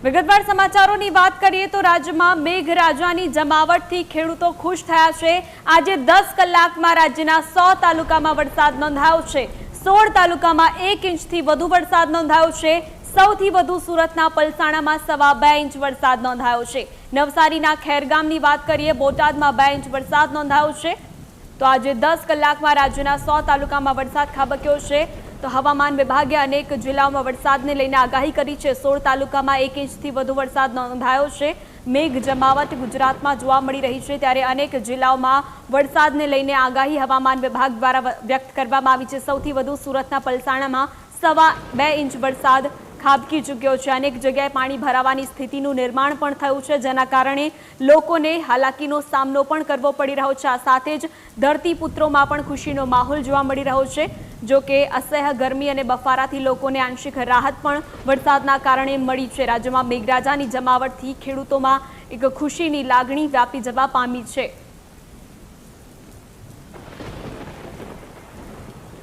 વિગતવાર સમાચારોની વાત કરીએ તો રાજ્યમાં મેઘરાજાની જમાવટથી ખેડૂતો ખુશ થયા છે। આજે 10 કલાકમાં રાજ્યના 100 તાલુકામાં વરસાદ નોંધાયો છે। 16 તાલુકામાં 1 ઇંચથી વધુ વરસાદ નોંધાયો છે। સૌથી વધુ સુરતના પલસાણામાં 2.25 ઇંચ વરસાદ નોંધાયો છે। નવસારીના ખેરગામની વાત કરીએ, બોટાદમાં 2 ઇંચ વરસાદ નોંધાયો છે। તો આજે 10 કલાકમાં રાજ્યના 100 તાલુકામાં વરસાદ ખાબક્યો છે। તો હવામાન વિભાગે અનેક જિલ્લાઓમાં વરસાદને લઈને આગાહી કરી છે। 16 તાલુકામાં 1 ઇંચથી વધુ વરસાદ નોંધાયો છે। મેઘ જમાવટ ગુજરાતમાં જોવા મળી રહી છે, ત્યારે અનેક જિલ્લાઓમાં વરસાદને લઈને આગાહી હવામાન વિભાગ દ્વારા વ્યક્ત કરવામાં આવી છે। સૌથી વધુ સુરતના પલસાણામાં 2.25 ઇંચ વરસાદ ખાબકી ચૂક્યો છે। અનેક જગ્યાએ પાણી ભરાવાની સ્થિતિનું નિર્માણ પણ થયું છે, જેના કારણે લોકોને હાલાકીનો સામનો પણ કરવો પડી રહ્યો છે। આ સાથે જ ધરતીપુત્રોમાં પણ ખુશીનો માહોલ જોવા મળી રહ્યો છે। જો કે અસહ્ય ગરમી અને બફારાથી લોકોને આંશિક રાહત પણ વરસાદના કારણે મળી છે। રાજ્યમાં મેઘરાજાની જમાવટથી ખેડૂતોમાં એક ખુશીની લાગણી વ્યાપી જવા પામી છે।